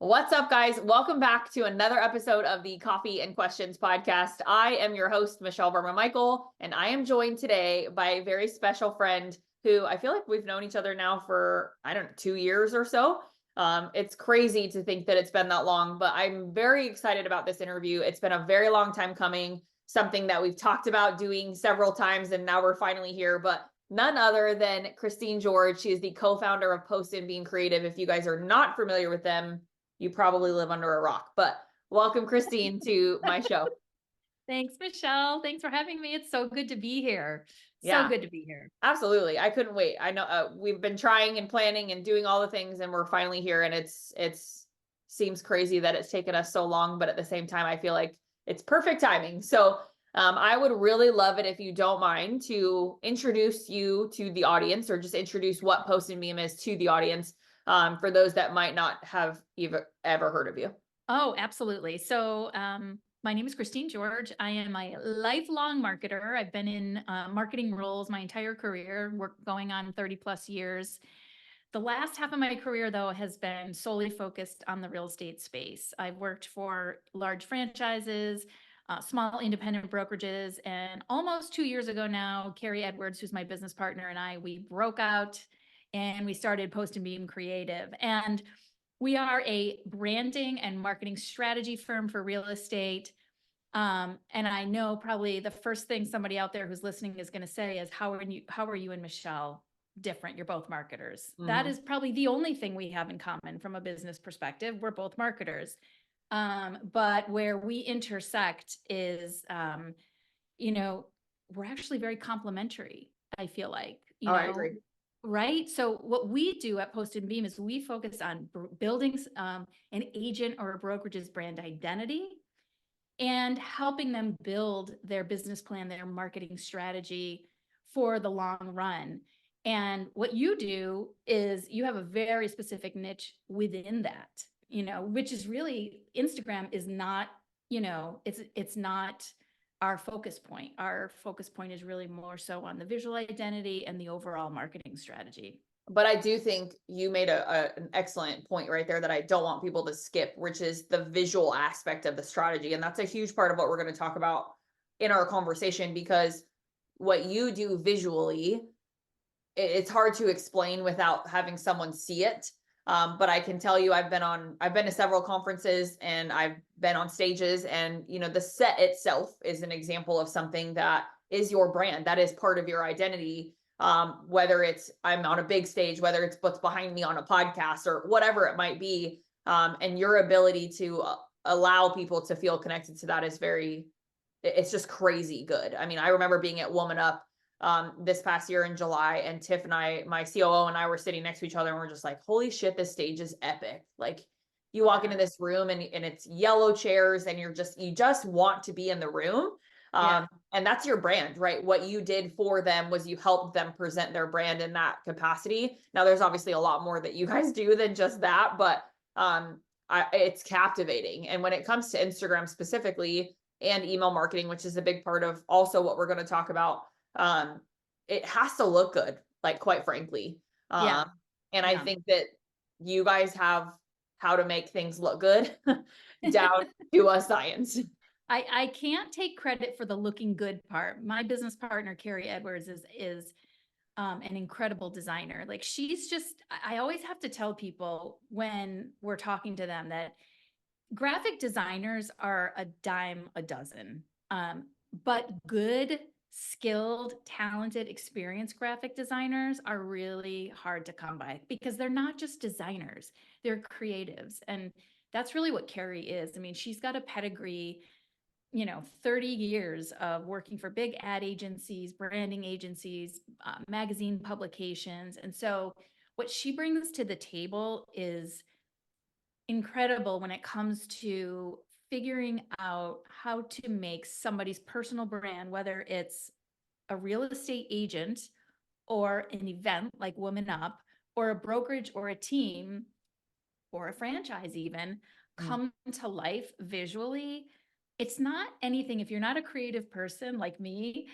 What's up, guys? Welcome back to another episode of the Coffee and Questions podcast. I am your host, Michelle Verma-Michael, and I am joined today by a very special friend who I feel like we've known each other now for, 2 years or so. It's crazy to think that it's been that long, but I'm very excited about this interview. It's been a very long time coming, something that we've talked about doing several times, and now we're finally here. But none other than Christine George. She is the co-founder of Post and Being Creative. If you guys are not familiar with them, you probably live under a rock. But welcome, Christine, to my show. Thanks, Michelle. Thanks for having me. It's so good to be here. Yeah, So good to be here. absolutely. I couldn't wait. I know we've been trying and planning and doing all the things, and we're finally here. And it's seems crazy that it's taken us so long, but at the same time, I feel like it's perfect timing. So I would really love it if you don't mind to introduce you to the audience, or just introduce what Post and Beam is to the audience, for those that might not have ever heard of you. Oh, absolutely. So, my name is Christine George. I am a lifelong marketer. I've been in marketing roles my entire career, going on 30 plus years. The last half of my career, though, has been solely focused on the real estate space. I've worked for large franchises, small independent brokerages, and almost 2 years ago now, Carrie Edwards, who's my business partner, and we broke out and we started Post and Beam Creative. And we are a branding and marketing strategy firm for real estate. And I know probably the first thing somebody out there who's listening is going to say is, how are you and Michelle different? You're both marketers. Mm-hmm. That is probably the only thing we have in common from a business perspective. We're both marketers. But where we intersect is, we're actually very complementary, I feel like, I agree. right? So what we do at Post and Beam is we focus on building an agent or a brokerage's brand identity and helping them build their business plan, their marketing strategy for the long run. And what you do is you have a very specific niche within that, which is really, Instagram is not, it's not our focus point. Our focus point is really more so on the visual identity and the overall marketing strategy. But I do think you made an excellent point right there that I don't want people to skip, which is the visual aspect of the strategy. And that's a huge part of what we're going to talk about in our conversation, because what you do visually, it's hard to explain without having someone see it. But I can tell you, I've been to several conferences and I've been on stages, and the set itself is an example of something that is your brand, that is part of your identity. Whether it's I'm on a big stage, whether it's what's behind me on a podcast, or whatever it might be. And your ability to allow people to feel connected to that is it's just crazy good. I mean, I remember being at Woman Up this past year in July, and Tiff and I, my COO, and I were sitting next to each other, and we're just like, holy shit, this stage is epic. Like, you walk into this room and it's yellow chairs, and you just want to be in the room. And that's your brand, right? What you did for them was you helped them present their brand in that capacity. Now, there's obviously a lot more that you guys do than just that, but it's captivating. And when it comes to Instagram specifically and email marketing, which is a big part of also what we're going to talk about, it has to look good, like, quite frankly. And I think that you guys have how to make things look good down to a science. I can't take credit for the looking good part. My business partner, Carrie Edwards, is an incredible designer. Like, I always have to tell people when we're talking to them that graphic designers are a dime a dozen. But good, skilled, talented, experienced graphic designers are really hard to come by, because they're not just designers, they're creatives. And that's really what Carrie is. I mean, she's got a pedigree, 30 years of working for big ad agencies, branding agencies, magazine publications. And so what she brings to the table is incredible when it comes to figuring out how to make somebody's personal brand, whether it's a real estate agent or an event like Woman Up, or a brokerage or a team or a franchise even, come to life visually. It's not anything, if you're not a creative person like me,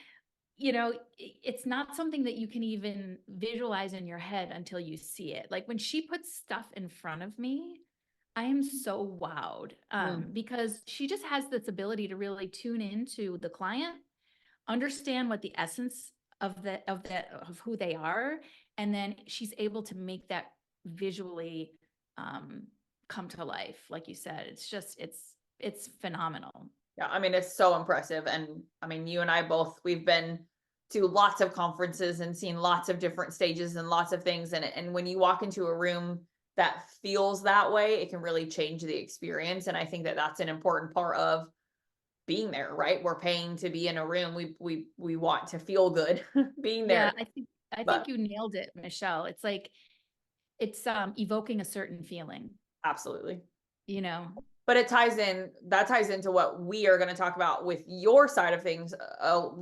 it's not something that you can even visualize in your head until you see it. Like, when she puts stuff in front of me, I am so wowed, Mm. because she just has this ability to really tune into the client, understand what the essence of who they are, and then she's able to make that visually, um, come to life, like you said. It's just it's phenomenal. Yeah, I mean, it's so impressive. And I mean, you and I both, we've been to lots of conferences and seen lots of different stages and lots of things. And when you walk into a room that feels that way, it can really change the experience. And I think that that's an important part of being there, right? We're paying to be in a room. We want to feel good being Yeah, there. I think But you nailed it, Michelle. It's like it's, evoking a certain feeling, absolutely. you know? But it ties in, that ties into what we are going to talk about with your side of things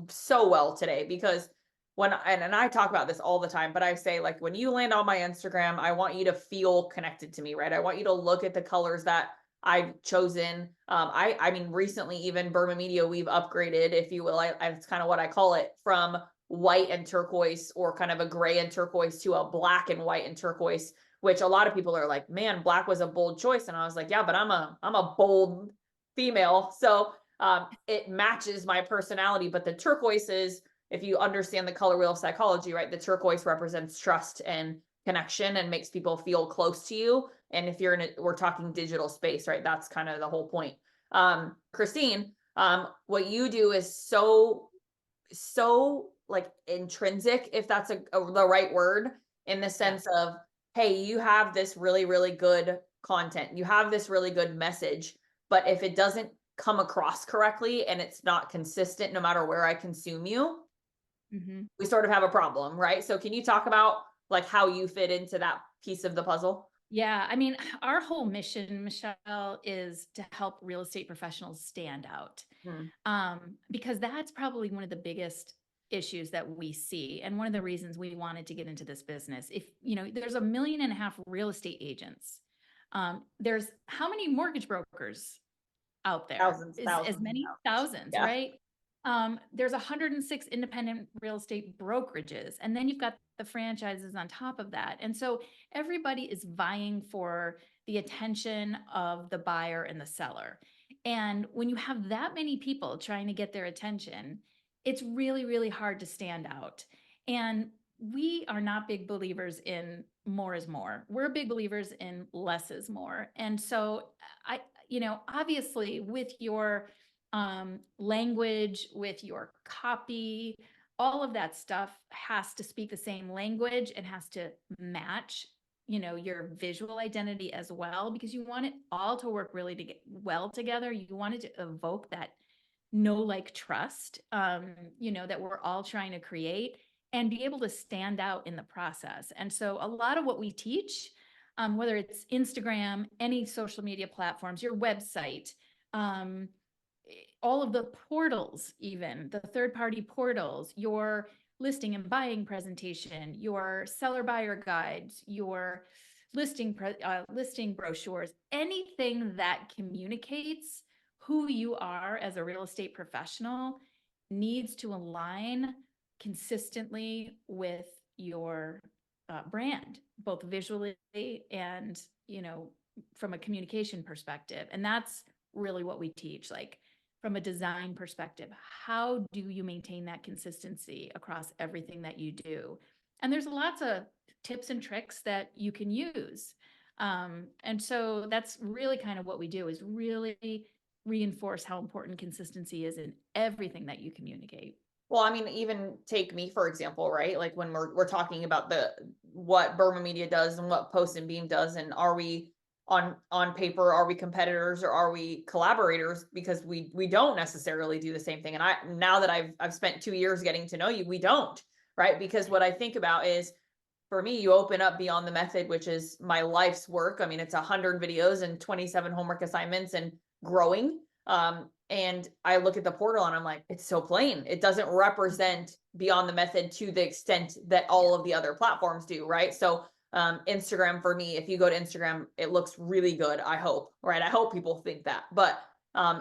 so well today. Because when and I talk about this all the time, but I say, like, when you land on my Instagram, I want you to feel connected to me, right? I want you to look at the colors that I've chosen. I mean, recently, even Burma Media, we've upgraded, if you will. It's kind of what I call it, from white and turquoise, or kind of a gray and turquoise, to a black and white and turquoise, which a lot of people are like, man, black was a bold choice. And I was like, yeah, but I'm a bold female. So it matches my personality. But the turquoise is, if you understand the color wheel of psychology, right? The turquoise represents trust and connection and makes people feel close to you. And if you're in we're talking digital space, right? That's kind of the whole point. Christine, what you do is so like intrinsic, if that's the right word, in the Yeah. sense of, hey, you have this really, really good content, you have this really good message, but if it doesn't come across correctly and it's not consistent, no matter where I consume you, Mhm. we sort of have a problem, right? So can you talk about like how you fit into that piece of the puzzle? Yeah, I mean, our whole mission, Michelle, is to help real estate professionals stand out. Hmm. Because that's probably one of the biggest issues that we see, and one of the reasons we wanted to get into this business. If you know, there's 1.5 million real estate agents. There's how many mortgage brokers out there? Thousands, Is as thousands, and many thousands. thousands, Yeah. right? There's 106 independent real estate brokerages, and then you've got the franchises on top of that. And so everybody is vying for the attention of the buyer and the seller. And when you have that many people trying to get their attention, it's really, really hard to stand out. And we are not big believers in more is more. We're big believers in less is more. And so I, obviously with your language, with your copy, all of that stuff has to speak the same language and has to match, your visual identity as well, because you want it all to work really to get well together. You want it to evoke that know, like, trust, that we're all trying to create and be able to stand out in the process. And so a lot of what we teach, whether it's Instagram, any social media platforms, your website, um, all of the portals, even the third party portals, your listing and buying presentation, your seller buyer guides, your listing brochures, anything that communicates who you are as a real estate professional needs to align consistently with your brand, both visually and, from a communication perspective. And that's really what we teach. Like, from a design perspective, how do you maintain that consistency across everything that you do? And there's lots of tips and tricks that you can use. And so that's really kind of what we do, is really reinforce how important consistency is in everything that you communicate. Well, I mean, even take me for example, right? Like when we're talking about the what Burma Media does and what Post and Beam does, and are we on paper, are we competitors or are we collaborators? Because we don't necessarily do the same thing. And I, now that I've spent 2 years getting to know you, we don't, right? Because what I think about is, for me, you open up Beyond the Method, which is my life's work. I mean, it's 100 videos and 27 homework assignments and growing. And I look at the portal and I'm like, it's so plain. It doesn't represent Beyond the Method to the extent that Yeah. all of the other platforms do, right? So Instagram, for me, if you go to Instagram, it looks really good. I hope, right? I hope people think that. But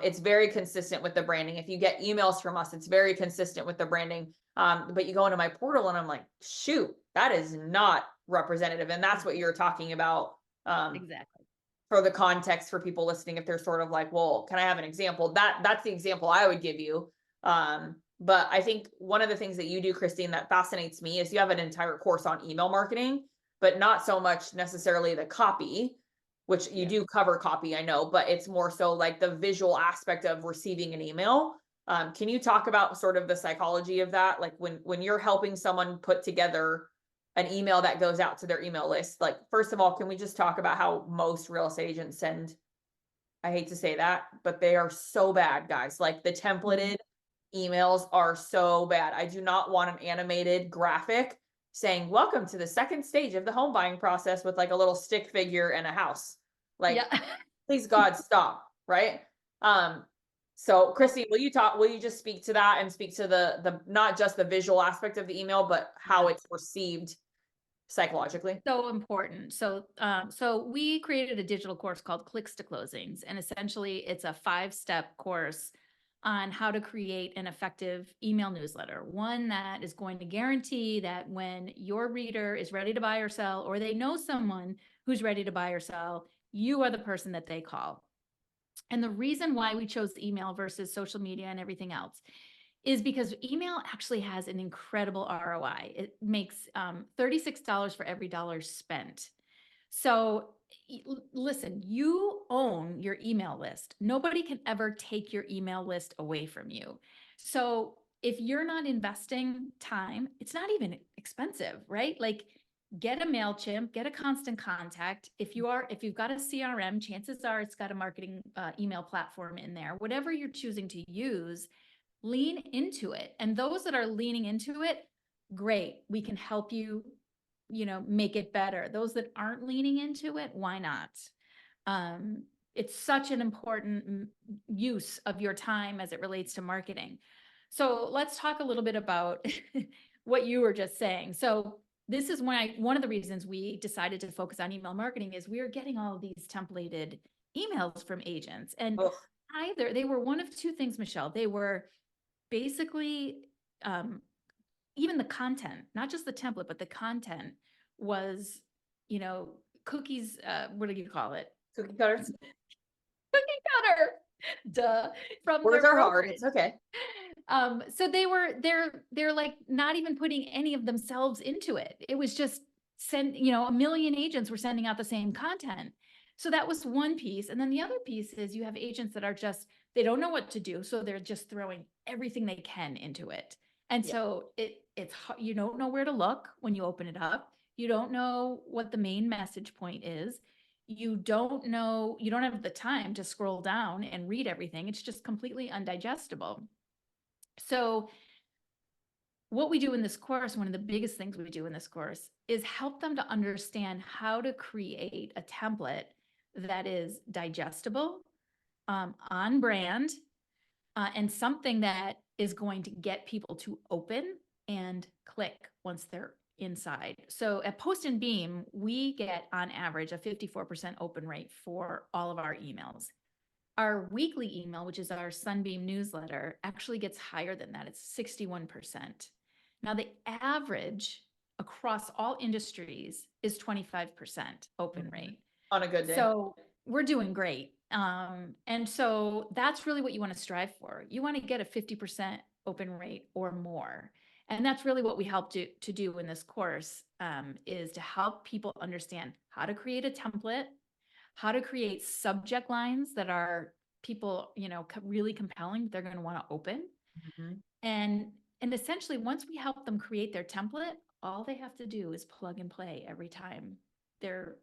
it's very consistent with the branding. If you get emails from us, it's very consistent with the branding. But you go into my portal and I'm like, shoot, that is not representative. And that's what you're talking about. Um, Exactly. for the context for people listening, if they're sort of like, well, can I have an example? That's the example I would give you. But I think one of the things that you do, Christine, that fascinates me is you have an entire course on email marketing, but not so much necessarily the copy, which you Yeah. do cover copy, I know, but it's more so like the visual aspect of receiving an email. Can you talk about sort of the psychology of that? Like when you're helping someone put together an email that goes out to their email list, like first of all, can we just talk about how most real estate agents send, I hate to say that, but they are so bad, guys. Like the Mhm. templated emails are so bad. I do not want an animated graphic saying, welcome to the second stage of the home buying process with like a little stick figure and a house. Like, Yeah. please God, stop. Right. Um, so Christine, will you just speak to that and speak to the, not just the visual aspect of the email, but how Yeah. it's received psychologically? So important. So we created a digital course called Clicks to Closings, and essentially it's a 5-step course on how to create an effective email newsletter, one that is going to guarantee that when your reader is ready to buy or sell, or they know someone who's ready to buy or sell, you are the person that they call. And the reason why we chose email versus social media and everything else is because email actually has an incredible ROI. It makes $36 for every dollar spent. So listen, you own your email list. Nobody can ever take your email list away from you. So if you're not investing time, it's not even expensive, right? Like get a MailChimp, get a Constant Contact. If you've got a CRM, chances are it's got a marketing email platform in there. Whatever you're choosing to use, lean into it. And those that are leaning into it, great. We can help you, make it better. Those that aren't leaning into it, why not? It's such an important use of your time as it relates to marketing. So let's talk a little bit about what you were just saying. So this is one of the reasons we decided to focus on email marketing is we are getting all of these templated emails from agents. And Ugh. either they were one of two things, Michelle. They were basically um, even the content, not just the template, but the content was, you know, cookies. What do you call it? Cookie cutter. Cookie cutter. Duh. From Words their are hard. brokerage. It's okay. So they're like not even putting any of themselves into it. It was just a million agents were sending out the same content. So that was one piece. And then the other piece is you have agents that are just, they don't know what to do. So they're just throwing everything they can into it. And Yeah. so you don't know where to look when you open it up. You don't know what the main message point is. You don't know, you don't have the time to scroll down and read everything. It's just completely undigestible. So what we do in this course, one of the biggest things we do in this course is help them to understand how to create a template that is digestible, on brand, and something that is going to get people to open and click once they're inside. So at Post and Beam, we get on average a 54% open rate for all of our emails. Our weekly email, which is our Sunbeam newsletter, actually gets higher than that. It's 61%. Now, the average across all industries is 25% open Mhm. rate. On a good day. So we're doing great. And so that's really what you want to strive for. You want to get a 50% open rate or more. And that's really what we help to do in this course, is to help people understand how to create a template, how to create subject lines that are people, really compelling, they're going to want to open. Mhm. And essentially once we help them create their template, all they have to do is plug and play every time they're,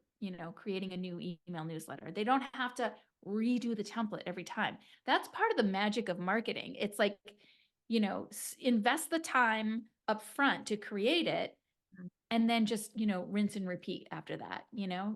creating a new email newsletter. They don't have to redo the template every time. That's part of the magic of marketing. It's like, invest the time up front to create it and then just, rinse and repeat after that,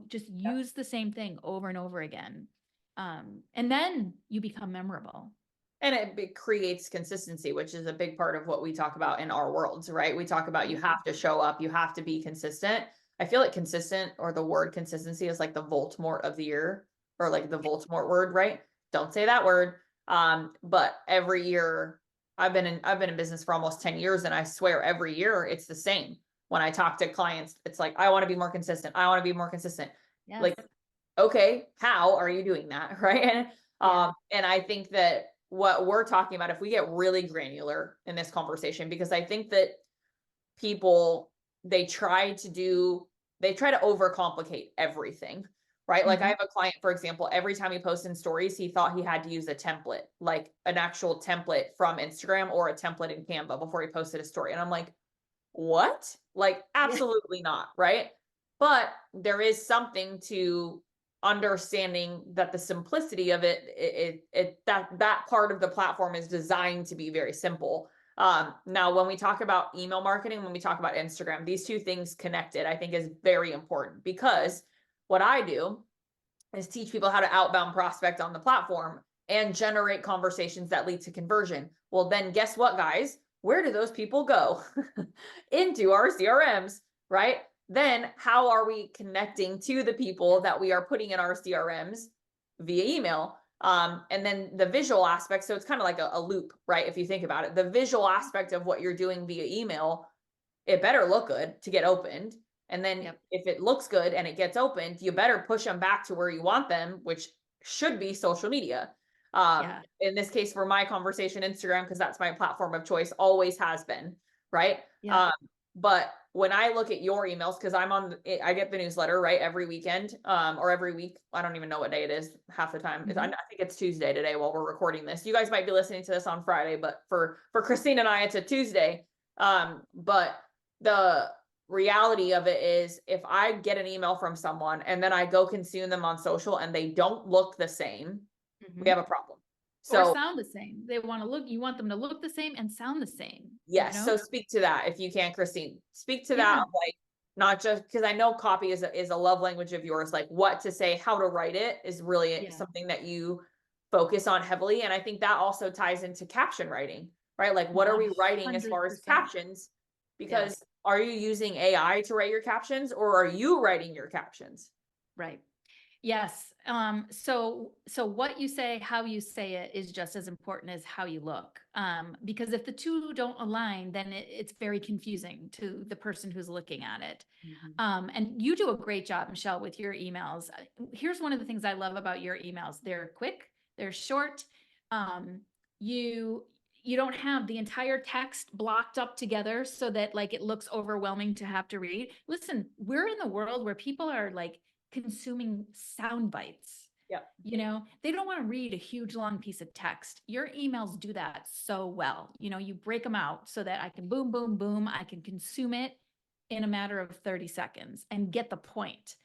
just use the same thing over and over again. And then you become memorable. And it creates consistency, which is a big part of what we talk about in our worlds, right? We talk about you have to show up, you have to be consistent. I feel like consistent, or the word consistency, is like the Voldemort of the year, or like the Voldemort word, right? Don't say that word. But every year I've been in business for almost 10 years, and I swear every year it's the same. When I talk to clients, it's like, I want to be more consistent. I want to be more consistent. Yes. Like okay, how are you doing that? Right. Yeah. And I think that what we're talking about, if we get really granular in this conversation, because I think that people, they try to do, they try to overcomplicate everything, right? Like I Mhm. have a client, for example, every time he posts in stories, he thought he had to use a template, like an actual template from Instagram or a template in Canva before he posted a story. And I'm like, what? Like, Yeah. absolutely not, right? But there is something to understanding that the simplicity of that part of the platform is designed to be very simple. Now, when we talk about email marketing, when we talk about Instagram, these two things connected, I think is very important because what I do is teach people how to outbound prospect on the platform and generate conversations that lead to conversion. Well, then guess what, guys? Where do those people go? Into our CRMs, right? Then how are we connecting to the people that we are putting in our CRMs via email? And then the visual aspect. So it's kind of like a loop, right? If you think about it, the visual aspect of what you're doing via email, it better look good to get opened. And then Yep. if it looks good and it gets opened, you better push them back to where you want them, which should be social media. Yeah. In this case, for my conversation, Instagram, because that's my platform of choice, always has been, right? Yep. Um, but when I look at your emails, because I get the newsletter, right, every weekend, or every week. I don't even know what day it is half the time. I Mhm. think it's Tuesday today while we're recording this. You guys might be listening to this on Friday, but for Christine and I, it's a Tuesday. But the reality of it is if I get an email from someone and then I go consume them on social and they don't look the same, we have Mhm. a problem. Or So sound the same. They wanna look you want them to look the same and sound the same, you yes, so know? speak to that if you can, Christine. Speak to that Yeah. of like not just because I know copy is a love language of yours, like what to say, how to write it is really Yeah. something that you focus on heavily. And I think that also ties into caption writing, right? Like what are we writing as far as 100%. captions? Yeah. Because are you using AI to write your captions or are you writing your captions? Right. Yes. So what you say, how you say it is just as important as how you look. Because if the two don't align, then it's very confusing to the person who's looking at it. Mhm. And you do a great job, Michelle, with your emails. Here's one of the things I love about your emails. They're quick, they're short. Um, you you don't have the entire text blocked up together so that like it looks overwhelming to have to read. Listen, we're in the world where people are like consuming sound bites. Yep. You know, they don't want to read a huge long piece of text. Your emails do that so well. You know, you break them out so that I can boom, boom, boom. I can consume it in a matter of 30 seconds and get the point.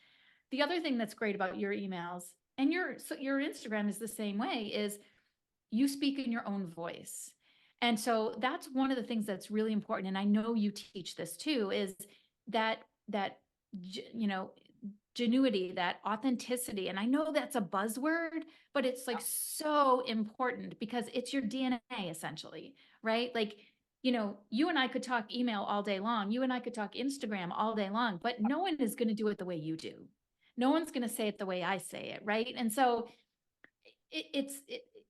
The other thing that's great about your emails and your Instagram is the same way is you speak in your own voice. And so that's one of the things that's really important. And I know you teach this too, is that that you know genuity, that authenticity. And I know that's a buzzword, but it's like so important because it's your DNA essentially, right? Like, you know, you and I could talk email all day long. You and I could talk Instagram all day long, but no one is going to do it the way you do. No one's going to say it the way I say it, right? And so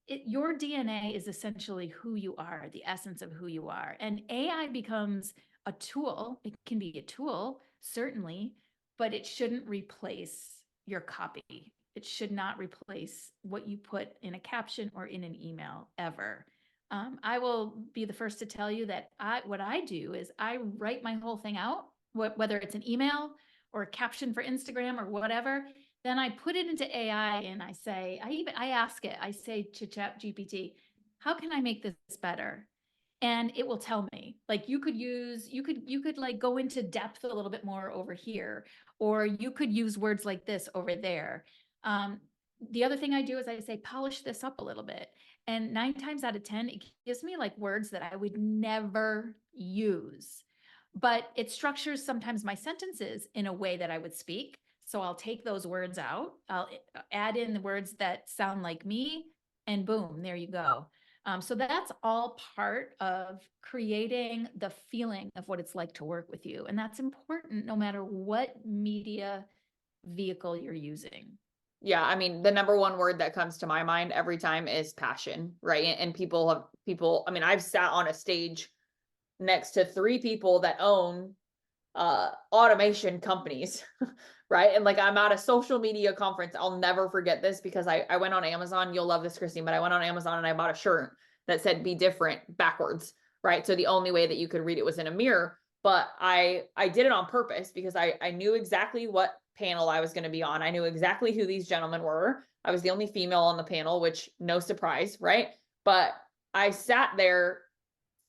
your DNA is essentially who you are, the essence of who you are. And AI becomes a tool. It can be a tool, certainly, but it shouldn't replace your copy. It should not replace what you put in a caption or in an email ever. I will be the first to tell you that what I do is I write my whole thing out, whether it's an email or a caption for Instagram or whatever. Then I put it into AI and I ask it, I say to Chat GPT, how can I make this better? And it will tell me, like you could like go into depth a little bit more over here, or you could use words like this over there. Um, the other thing I do is I say, polish this up a little bit. And 9 times out of 10, it gives me like words that I would never use. But it structures sometimes my sentences in a way that I would speak. So I'll take those words out, I'll add in the words that sound like me, and boom, there you go. So that's all part of creating the feeling of what it's like to work with you. And that's important no matter what media vehicle you're using. Yeah, I mean, the number one word that comes to my mind every time is passion, right? And I mean, I've sat on a stage next to three people that own automation companies, right? And like I'm at a social media conference. I'll never forget this because I went on Amazon. You'll love this, Christine, but I went on Amazon and I bought a shirt that said "Be different" backwards, right? So the only way that you could read it was in a mirror. But I did it on purpose because I knew exactly what panel I was going to be on. I knew exactly who these gentlemen were. I was the only female on the panel, which no surprise, right? But I sat there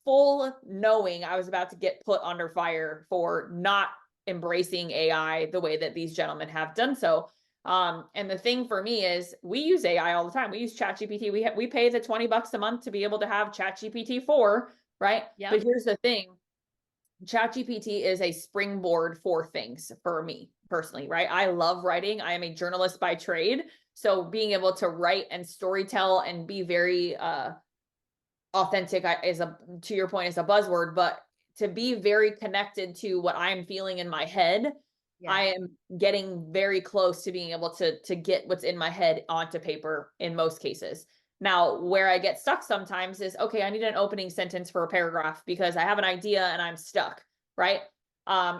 full knowing I was about to get put under fire for not embracing AI the way that these gentlemen have done so. And the thing for me is we use AI all the time. We use ChatGPT. We pay the $20 a month to be able to have ChatGPT 4, right? But Yep. here's the thing. ChatGPT is a springboard for things for me personally, right? I love writing. I am a journalist by trade. So being able to write and storytell and be very authentic is a, to your point, is a buzzword, but to be very connected to what I'm feeling in my head, Yeah. I am getting very close to being able to get what's in my head onto paper in most cases. Now, where I get stuck sometimes is, okay, I need an opening sentence for a paragraph because I have an idea and I'm stuck, right?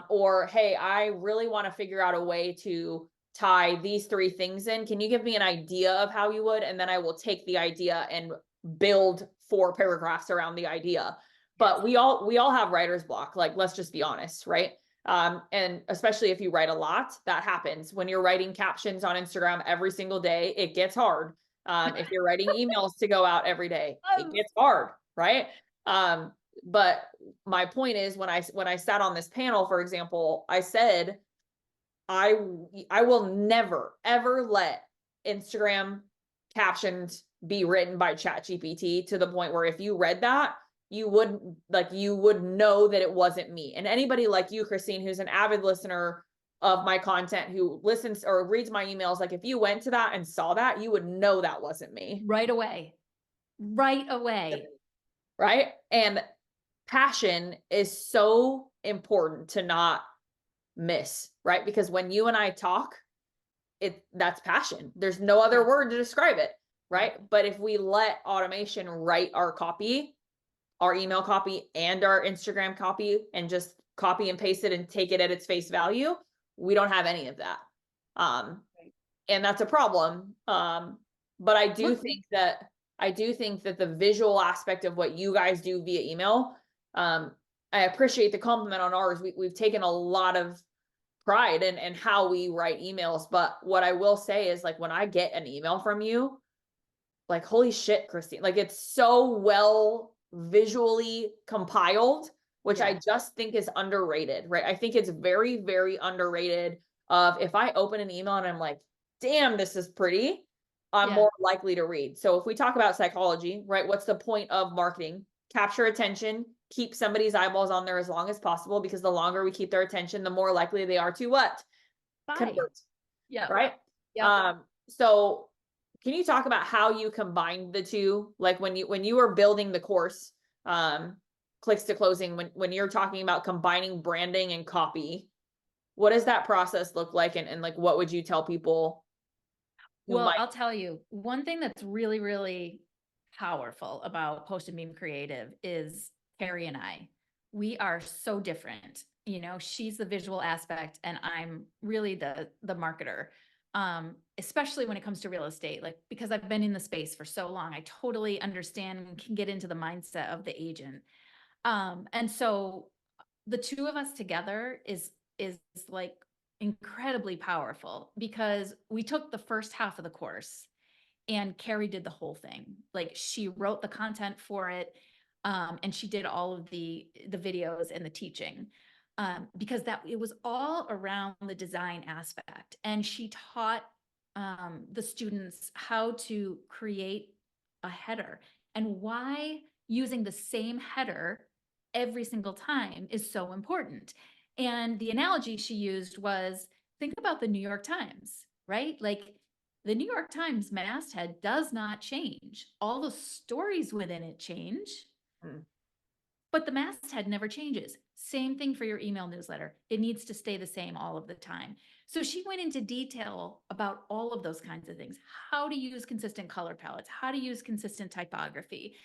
Or hey, I really want to figure out a way to tie these three things in. Can you give me an idea of how you would? And then I will take the idea and build 4 paragraphs around the idea. But we all have writer's block. Like, let's just be honest, right? And especially if you write a lot, that happens when you're writing captions on Instagram every single day. It gets hard. If you're writing emails to go out every day, it gets hard, right? But my point is, when I sat on this panel, for example, I said I I will never ever let Instagram captions be written by ChatGPT to the point where if you read that, you would know that it wasn't me. And anybody like you, Christine, who's an avid listener of my content, who listens or reads my emails, like if you went to that and saw that, you would know that wasn't me. Right away. Right away. Right? And passion is so important to not miss, right? Because when you and I talk, that's passion. There's no other Yeah. word to describe it, Yeah. right? But if we let automation write our copy, our email copy and our Instagram copy, and just copy and paste it and take it at its face value, we don't have any of that. Um, Right. and that's a problem. But Look, I do think that the visual aspect of what you guys do via email, um, I appreciate the compliment on ours. We've taken a lot of pride in how we write emails. But what I will say is, like, when I get an email from you, like, holy shit, Christine, like it's so well visually compiled, which yeah. I just think is underrated, right? I think it's very, very underrated. Of if I open an email and I'm like, damn, this is pretty, I'm Yeah. more likely to read. So if we talk about psychology, right, what's the point of marketing? Capture attention, keep somebody's eyeballs on there as long as possible, because the longer we keep their attention, the more likely they are to what? Bye. Convert, Yep. right? Yep. So can you talk about how you combined the two? Like when you were building the course, um, clicks to closing, when you're talking about combining branding and copy, what does that process look like? And like, what would you tell people who Well, might? I'll tell you, one thing that's really, really powerful about Post and Beam Creative is Carrie and I. We are so different. You know, she's the visual aspect and I'm really the marketer. Especially when it comes to real estate, like because I've been in the space for so long, I totally understand and can get into the mindset of the agent. And so the two of us together is like incredibly powerful because we took the first half of the course and Carrie did the whole thing. Like she wrote the content for it, and she did all of the videos and the teaching, because that it was all around the design aspect. And she taught the students how to create a header and why using the same header every single time is so important. And the analogy she used was, think about the New York Times, right? Like the New York Times masthead does not change. All the stories within it change, Hmm. but the masthead never changes. Same thing for your email newsletter. It needs to stay the same all of the time. So she went into detail about all of those kinds of things, how to use consistent color palettes, how to use consistent typography,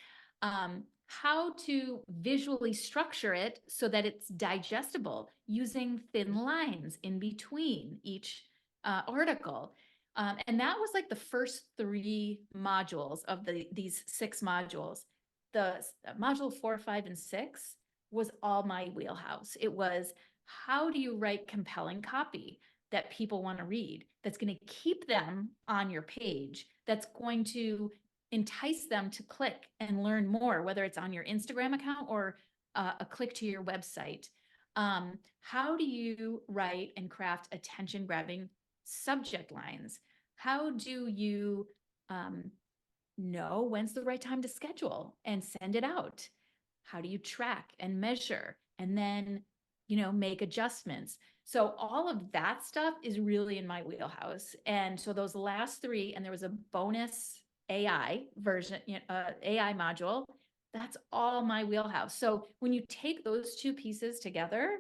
how to visually structure it so that it's digestible using thin lines in between each article. And that was like the first 3 modules of these 6 modules. The module 4, 5, and 6 was all my wheelhouse. It was, how do you write compelling copy that people want to read, that's going to keep them on your page, that's going to entice them to click and learn more, whether it's on your Instagram account or a click to your website. How do you write and craft attention grabbing subject lines? How do you know when's the right time to schedule and send it out? How do you track and measure and then, make adjustments? So all of that stuff is really in my wheelhouse. And so those last 3, and there was a bonus AI version, AI module, that's all my wheelhouse. So when you take those 2 pieces together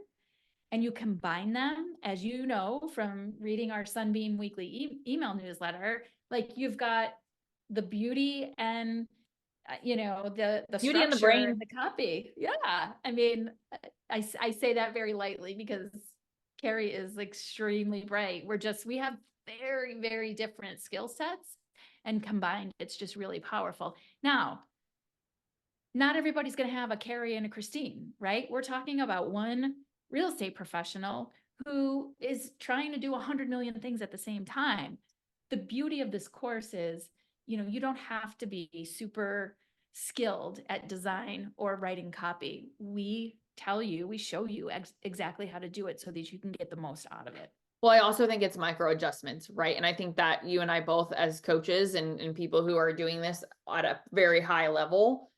and you combine them, as you know from reading our Sunbeam weekly email newsletter, like you've got the beauty and the Beauty in the structure and brain. the copy. Yeah, I mean, I say that very lightly because Carrie is extremely bright. We have very, very different skill sets, and combined, it's just really powerful. Now, not everybody's going to have a Carrie and a Christine, right? We're talking about one real estate professional who is trying to do 100 million things at the same time. The beauty of this course is, you don't have to be super skilled at design or writing copy. We show you exactly how to do it so that you can get the most out of it. Well, I also think it's micro adjustments, right? And I think that you and I both, as coaches and people who are doing this at a very high level,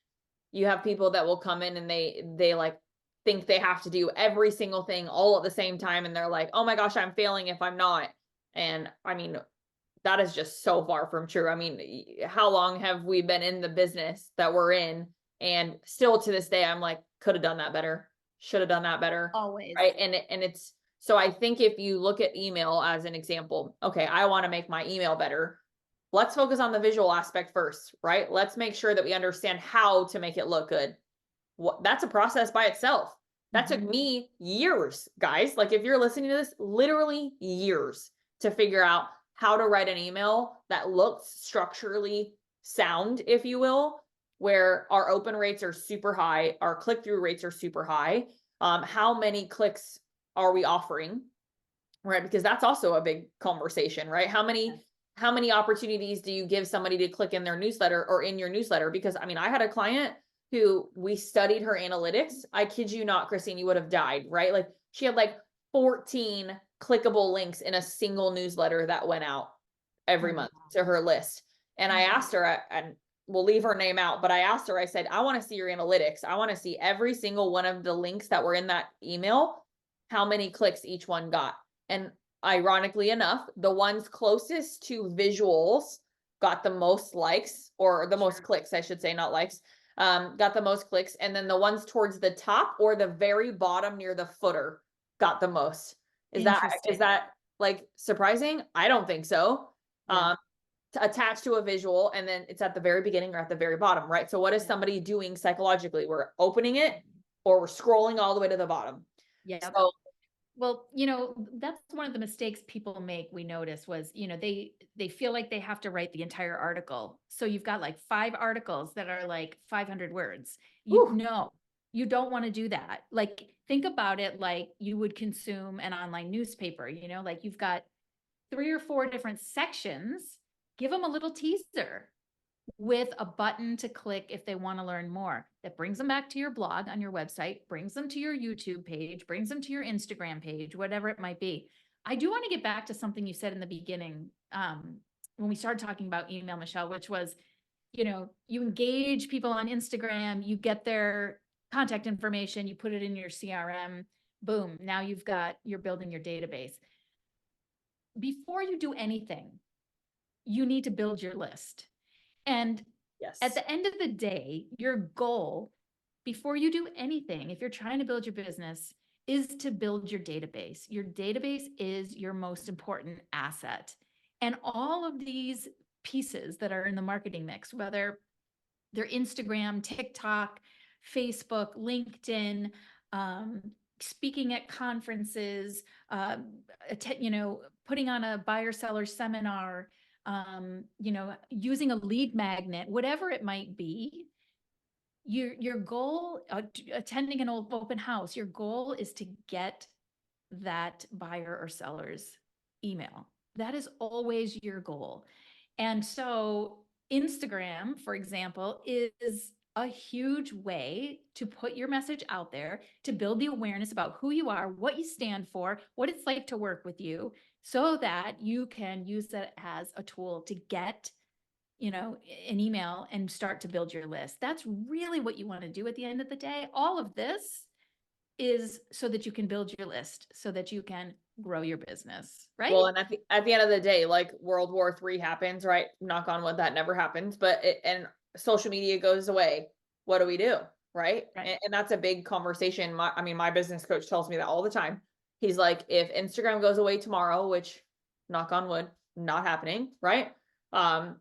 you have people that will come in and they like think they have to do every single thing all at the same time. And they're like, oh my gosh, I'm failing if I'm not. And I mean, that is just so far from true. I mean, how long have we been in the business that we're in? And still to this day, I'm like, could have done that better. Should have done that better. Always. Right. And it's, so I think if you look at email as an example, okay, I want to make my email better. Let's focus on the visual aspect first, right? Let's make sure that we understand how to make it look good. That's a process by itself. That took me years, guys. Like if you're listening to this, literally years to figure out how to write an email that looks structurally sound, if you will, where our open rates are super high, our click-through rates are super high. How many clicks are we offering? Right? Because that's also a big conversation, right? How many opportunities do you give somebody to click in their newsletter or in your newsletter? Because I mean, I had a client who we studied her analytics. I kid you not, Christine, you would have died, right? Like she had like 14 clickable links in a single newsletter that went out every month to her list. And I asked her, and we'll leave her name out, but I asked her, I said, I want to see your analytics. I want to see every single one of the links that were in that email, how many clicks each one got. And ironically enough, the ones closest to visuals got the most likes, or the most clicks, I should say, not likes, got the most clicks. And then the ones towards the top or the very bottom near the footer got the most. Is that like surprising? I don't think so. Yeah. Attached to a visual, and then it's at the very beginning or at the very bottom, right? So what is somebody doing psychologically? We're opening it or we're scrolling all the way to the bottom. Yeah. So well, that's one of the mistakes people make, we notice, was, they feel like they have to write the entire article. So you've got like 5 articles that are like 500 words. You don't want to do that. Like, think about it like you would consume an online newspaper, like you've got 3 or 4 different sections. Give them a little teaser with a button to click if they want to learn more. That brings them back to your blog on your website, brings them to your YouTube page, brings them to your Instagram page, whatever it might be. I do want to get back to something you said in the beginning, when we started talking about email, Michelle, which was, you engage people on Instagram, you get their contact information, you put it in your CRM, boom, now you're building your database. Before you do anything, you need to build your list. And at the end of the day, your goal before you do anything, if you're trying to build your business, is to build your database. Your database is your most important asset. And all of these pieces that are in the marketing mix, whether they're Instagram, TikTok, Facebook, LinkedIn, speaking at conferences, putting on a buyer seller seminar, using a lead magnet, whatever it might be, your goal, attending an open house, your goal is to get that buyer or seller's email. That is always your goal. And so Instagram, for example, is a huge way to put your message out there, to build the awareness about who you are, what you stand for, what it's like to work with you, so that you can use that as a tool to get, an email and start to build your list. That's really what you want to do at the end of the day. All of this is so that you can build your list, so that you can grow your business, right? Well, and at the end of the day, like World War III happens, right? Knock on wood, that never happens. But and social media goes away. What do we do? Right. Right. And that's a big conversation. My business coach tells me that all the time. He's like, if Instagram goes away tomorrow, which knock on wood, not happening, right? Um,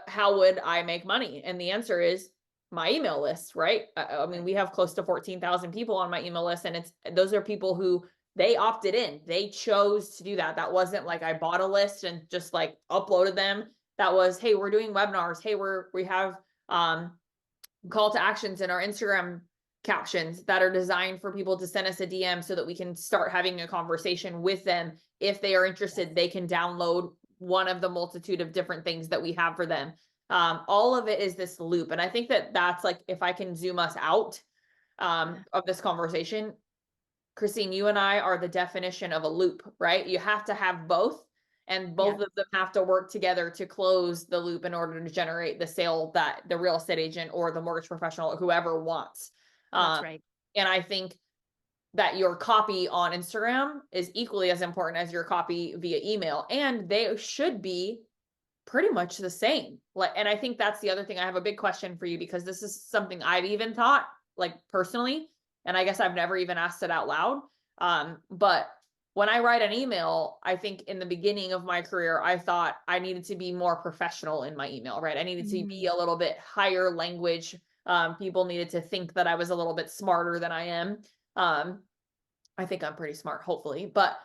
how would I make money? And the answer is my email list, right? I mean, we have close to 14,000 people on my email list, and those are people who they opted in. They chose to do that. That wasn't like I bought a list and just like uploaded them. That was, hey, we're doing webinars. Hey, we have call to actions in our Instagram captions that are designed for people to send us a DM so that we can start having a conversation with them. If they are interested, they can download one of the multitude of different things that we have for them. All of it is this loop. And I think that that's like, if I can zoom us out of this conversation, Christine, you and I are the definition of a loop, right? You have to have both, and both Yeah, of them have to work together to close the loop in order to generate the sale that the real estate agent or the mortgage professional or whoever wants. that's Um, right. and I think that your copy on Instagram is equally as important as your copy via email, and they should be pretty much the same. Like, and I think that's the other thing. I have a big question for you, because this is something I've even thought, like personally, and I guess I've never even asked it out loud. But when I write an email, I think in the beginning of my career, I thought I needed to be more professional in my email, right? I needed to be Mm, a little bit higher language. People needed to think that I was a little bit smarter than I am. Um, I think I'm pretty smart, hopefully, but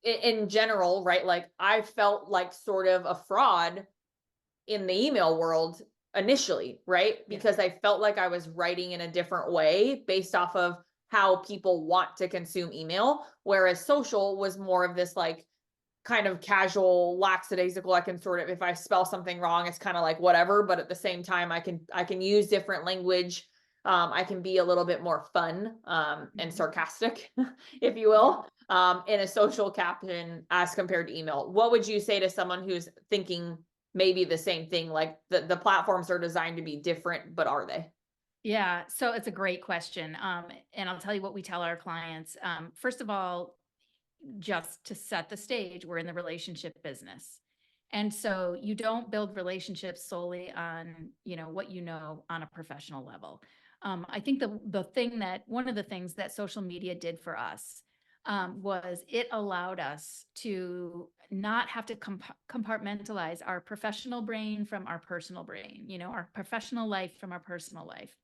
in general, right? Like I felt like sort of a fraud in the email world initially, right? yeah. Because I felt like I was writing in a different way based off of how people want to consume email, whereas social was more of this like kind of casual, lackadaisical. I can sort of, if I spell something wrong, it's kind of like whatever, but at the same time, I can use different language. I can be a little bit more fun and Mhm. sarcastic, if you Yeah. will, in a social caption as compared to email. What would you say to someone who's thinking maybe the same thing? Like the platforms are designed to be different, but are they? Yeah, so it's a great question. And I'll tell you what we tell our clients. First of all, just to set the stage, we're in the relationship business. And so you don't build relationships solely on, what you know on a professional level. I think the thing that one of the things that social media did for us was it allowed us to not have to compartmentalize our professional brain from our personal brain, our professional life from our personal life.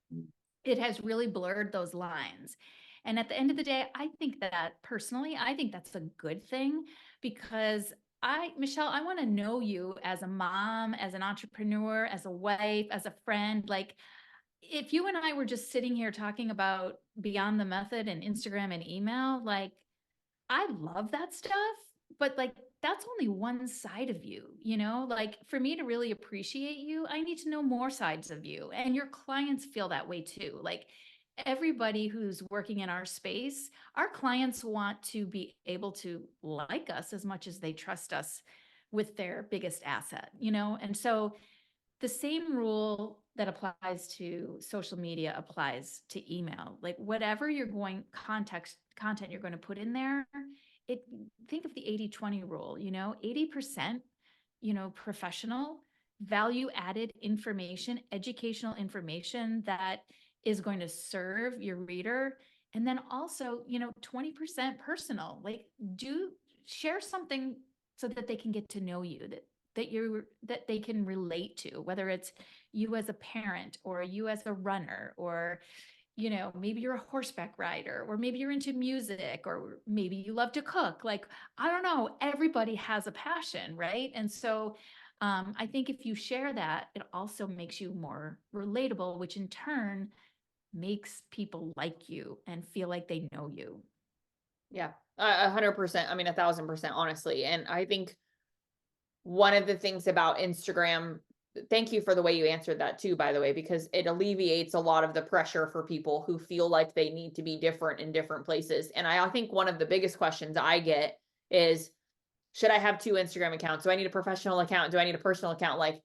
It has really blurred those lines. And at the end of the day, I think that personally, I think that's a good thing, because Michelle, I want to know you as a mom, as an entrepreneur, as a wife, as a friend. Like, if you and I were just sitting here talking about Beyond the Method and Instagram and email, like, I love that stuff, but like that's only one side of you, Like, for me to really appreciate you, I need to know more sides of you. And your clients feel that way too. Like, everybody who's working in our space, our clients want to be able to like us as much as they trust us with their biggest asset, And so the same rule that applies to social media applies to email. Like, whatever you're going content you're going to put in there, it think of the 80-20 rule, 80%, professional, value added information, educational information that is going to serve your reader. And then also, 20% personal. Like, do share something so that they can get to know you, that they can relate to, whether it's you as a parent or you as a runner or maybe you're a horseback rider, or maybe you're into music, or maybe you love to cook. Like, I don't know, everybody has a passion, right? And so I think if you share that, it also makes you more relatable, which in turn makes people like you and feel like they know you. Yeah, 100%. I mean, 1,000%, honestly. And I think one of the things about Instagram, thank you for the way you answered that too, by the way, because it alleviates a lot of the pressure for people who feel like they need to be different in different places. And I think one of the biggest questions I get is, should I have two Instagram accounts? Do I need a professional account? Do I need a personal account? Like,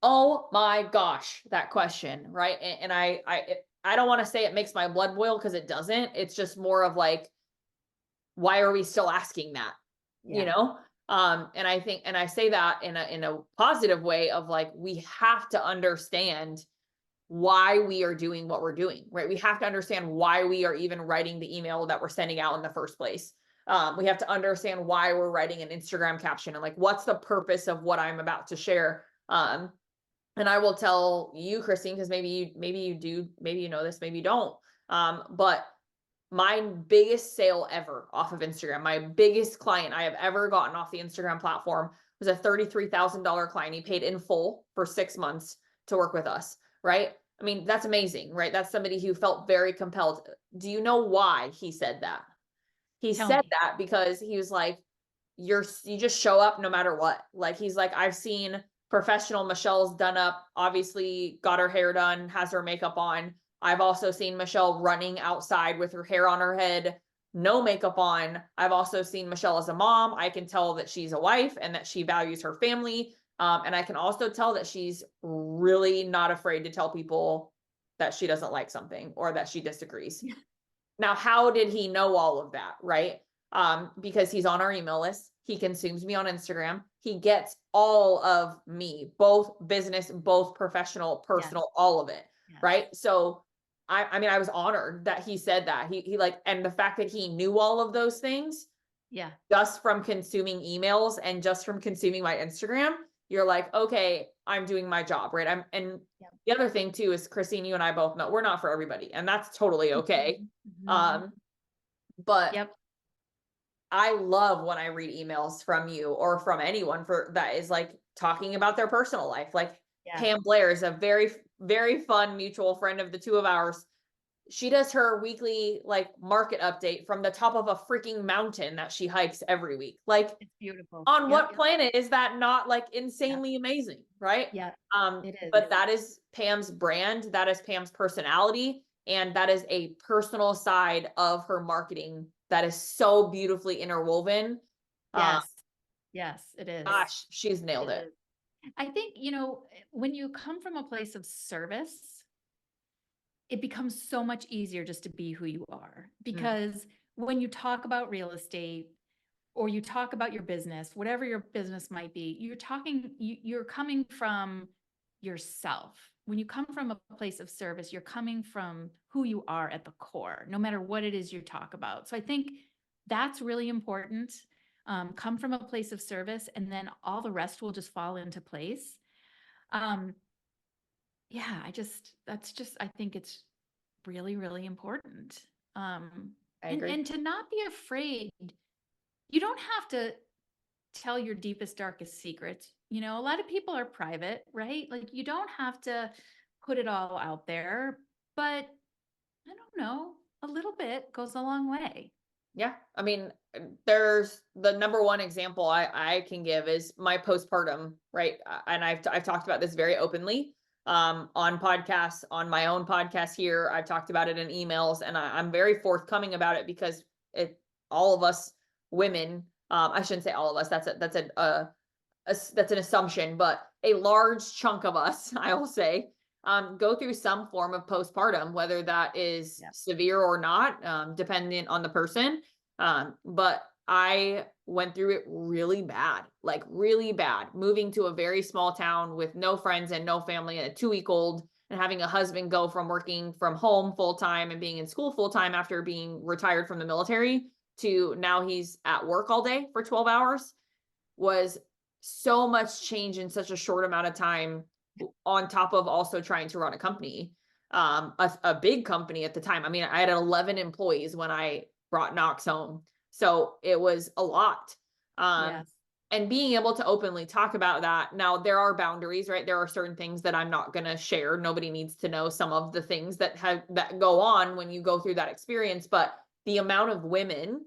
oh my gosh, that question, right? And I don't want to say it makes my blood boil, because it doesn't. It's just more of like, why are we still asking that? You Yeah. know? And I think, and I say that in a positive way of like, we have to understand why we are doing what we're doing, right? We have to understand why we are even writing the email that we're sending out in the first place. We have to understand why we're writing an Instagram caption, and like, what's the purpose of what I'm about to share. And I will tell you, Christine, because maybe you do, maybe you know this, maybe you don't. But my biggest sale ever off of Instagram, my biggest client I have ever gotten off the Instagram platform, was a $33,000 client. He paid in full for 6 months to work with us, right? I mean, that's amazing, right? That's somebody who felt very compelled. Do you know why he said that? He Tell said me. that because he was like, you just show up no matter what. Like, he's like, I've seen professional Michelle's done up, obviously got her hair done, has her makeup on. I've also seen Michelle running outside with her hair on her head, no makeup on. I've also seen Michelle as a mom. I can tell that she's a wife and that she values her family. And I can also tell that she's really not afraid to tell people that she doesn't like something or that she disagrees. Now, how did he know all of that, right? Because he's on our email list. He consumes me on Instagram. He gets all of me, both business, both professional, Yes. personal, all of it, Yes. right? So I mean, I was honored that he said that. He like, and the fact that he knew all of those things Yeah. just from consuming emails and just from consuming my Instagram, you're like, okay, I'm doing my job, right? And Yep. the other thing too is, Christine, you and I both know we're not for everybody, and that's totally okay. Mhm. Mhm. Um, but Yep. I love when I read emails from you or from anyone for that is like talking about their personal life. Like, Yeah. Pam Blair is a very, very fun mutual friend of the two of ours. She does her weekly like market update from the top of a freaking mountain that she hikes every week. Like, It's beautiful. on Yep. what planet is that not like Yep. insanely amazing, right? Yeah. It But is. that is Pam's brand, that is Pam's personality, and that is a personal side of her marketing that is so beautifully interwoven. Uh, Yes. Yes, it is. gosh, she's nailed It it. is. I think, when you come from a place of service, it becomes so much easier just to be who you are. Mm, Because when you talk about real estate or you talk about your business, whatever your business might be, you're coming from yourself. When you come from a place of service, you're coming from who you are at the core, no matter what it is you talk about. So I think that's really important. Come from a place of service, and then all the rest will just fall into place. Um, yeah, I think it's really, really important. Um, I and agree. and to not be afraid. You don't have to tell your deepest, darkest secrets. A lot of people are private, right? Like, you don't have to put it all out there, but I don't know, a little bit goes a long way. Yeah. I mean, there's the number one example I can give is my postpartum, right? And I've talked about this very openly on podcasts, on my own podcast here. I've talked about it in emails, and I'm very forthcoming about it because it all of us women, I shouldn't say all of us. That's an assumption, but a large chunk of us, I will say, go through some form of postpartum, whether that is Yeah. severe or not, dependent on the person. But I went through it really bad, like really bad, moving to a very small town with no friends and no family and a 2 week old, and having a husband go from working from home full time and being in school full time after being retired from the military to now he's at work all day for 12 hours was so much change in such a short amount of time, on top of also trying to run a company. a big company at the time. I mean, I had 11 employees when I brought Knox home. So it was a lot. Um, Yes. and being able to openly talk about that. Now there are boundaries, right? There are certain things that I'm not going to share. Nobody needs to know some of the things that go on when you go through that experience, but the amount of women,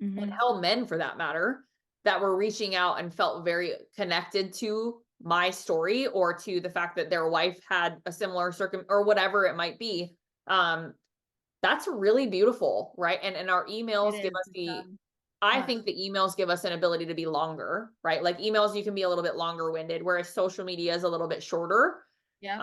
and Mhm. hell, men for that matter, that were reaching out and felt very connected to my story or to the fact that their wife had a similar or whatever it might be. Um, that's really beautiful, right? And our It emails give is. us It's, the I uh, think the emails give us an ability to be longer, right? Like emails, you can be a little bit longer winded, whereas social media is a little bit shorter. yep.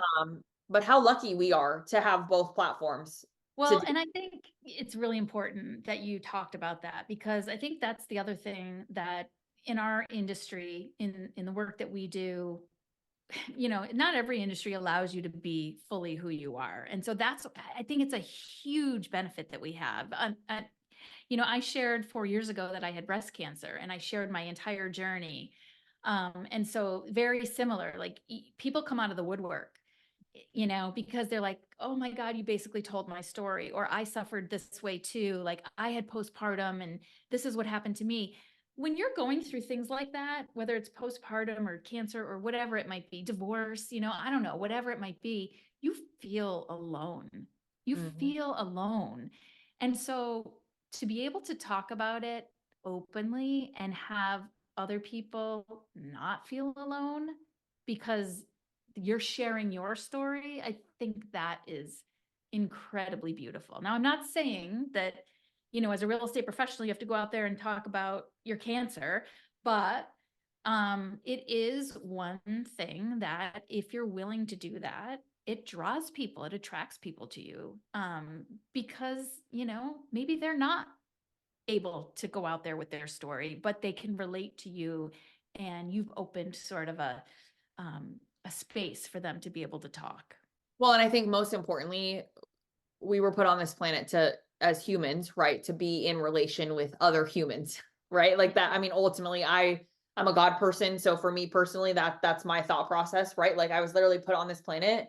But how lucky we are to have both platforms to Well, do. and I think it's really important that you talked about that because I think that's the other thing that in our industry, in the work that we do, not every industry allows you to be fully who you are. And so I think it's a huge benefit that we have. I shared 4 years ago that I had breast cancer and I shared my entire journey. And so very similar, like people come out of the woodwork, because they're like, oh my God, you basically told my story, or I suffered this way too. Like I had postpartum and this is what happened to me. When you're going through things like that, whether it's postpartum or cancer or whatever it might be, divorce, I don't know, whatever it might be, you feel alone. You Mhm. feel alone. And so to be able to talk about it openly and have other people not feel alone because you're sharing your story, I think that is incredibly beautiful. Now, I'm not saying that, as a real estate professional, you have to go out there and talk about your cancer, but it is one thing that if you're willing to do that, it draws people, it attracts people to you because, maybe they're not able to go out there with their story, but they can relate to you and you've opened sort of a space for them to be able to talk. Well, and I think most importantly, we were put on this planet to, as humans, right, to be in relation with other humans, right? Like that. I mean, ultimately, I'm a God person. So for me personally, that's my thought process, right? Like I was literally put on this planet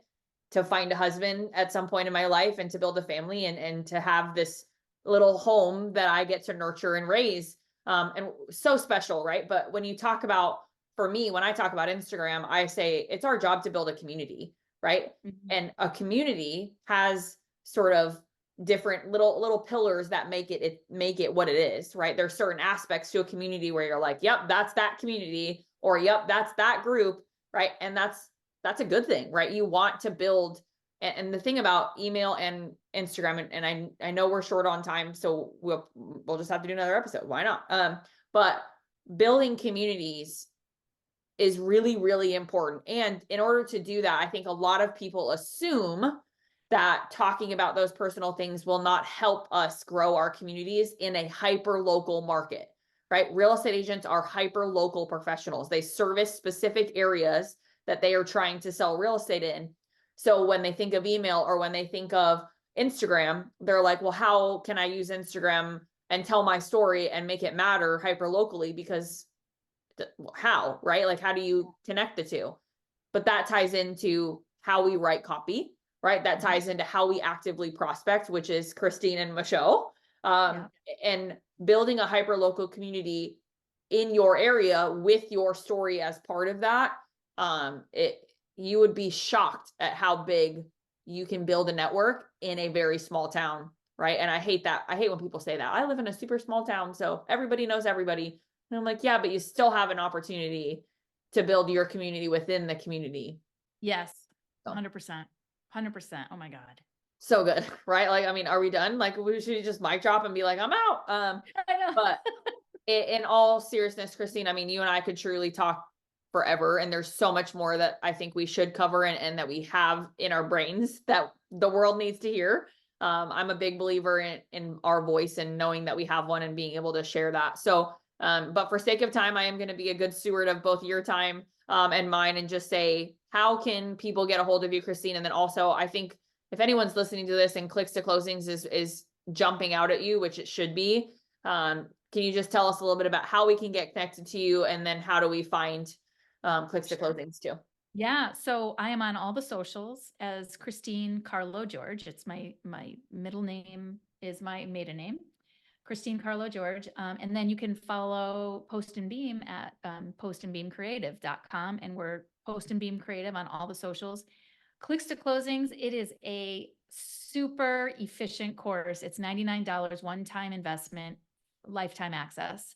to find a husband at some point in my life and to build a family and to have this little home that I get to nurture and raise. And so special, right? But when you talk about, for me, when I talk about Instagram, I say it's our job to build a community, right? Mhm. And a community has sort of different little pillars that make it what it is, right? There's certain aspects to a community where you're like, yep, that's that community, or yep, that's that group, right? And that's a good thing, right? You want to build. And the thing about email and Instagram, and I know we're short on time, so we'll just have to do another episode. Why not? But building communities is really, really important. And in order to do that, I think a lot of people assume that talking about those personal things will not help us grow our communities in a hyper local market, right? Real estate agents are hyper local professionals. They service specific areas that they are trying to sell real estate in. So when they think of email or when they think of Instagram, they're like, well, how can I use Instagram and tell my story and make it matter hyper locally? Because how, right? Like, how do you connect the two? But that ties into how we write copy, right? That Mhm. ties into how we actively prospect, which is Christine and Michelle. Yeah. And building a hyper local community in your area with your story as part of that. It You would be shocked at how big you can build a network in a very small town, right? And I hate that. I hate when people say that. I live in a super small town, so everybody knows everybody. And I'm like, yeah, but you still have an opportunity to build your community within the community. Yes. So, 100%. 100%. Oh my God. so good, right? Like, I mean, are we done? Like, we should just mic drop and be like, I'm out. I know. But in all seriousness, Christine, I mean, you and I could truly talk forever. And there's so much more that I think we should cover and that we have in our brains that the world needs to hear. I'm a big believer in our voice and knowing that we have one and being able to share that. So, but for sake of time, I am going to be a good steward of both your time and mine and just say, how can people get a hold of you, Christine? And then also, I think if anyone's listening to this and clicks to closings is jumping out at you, which it should be, can you just tell us a little bit about how we can get connected to you and then how do we find clicks to Sure. closings too? Yeah, so I am on all the socials as Christine Carlo George. It's my middle name is my maiden name, Christine Carlo George. And then you can follow Post and Beam at postandbeamcreative.com, and we're Post and Beam Creative on all the socials. Clicks to Closings, it is a super efficient course. It's $99 one-time investment, lifetime access.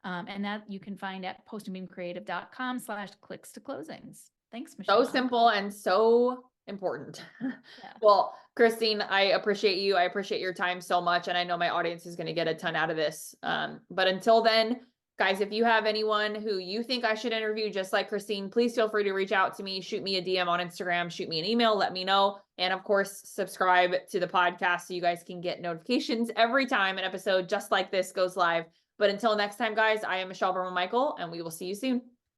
And that you can find at postandbeamcreative.com/clicks to closings. Thanks, So Michelle. simple and so important. Yeah. Well, Christine, I appreciate you. I appreciate your time so much. And I know my audience is going to get a ton out of this. But until then, guys, if you have anyone who you think I should interview, just like Christine, please feel free to reach out to me, shoot me a DM on Instagram, shoot me an email, let me know. And of course, subscribe to the podcast so you guys can get notifications every time an episode just like this goes live. But until next time, guys, I am Michelle Berman Michael, and we will see you soon.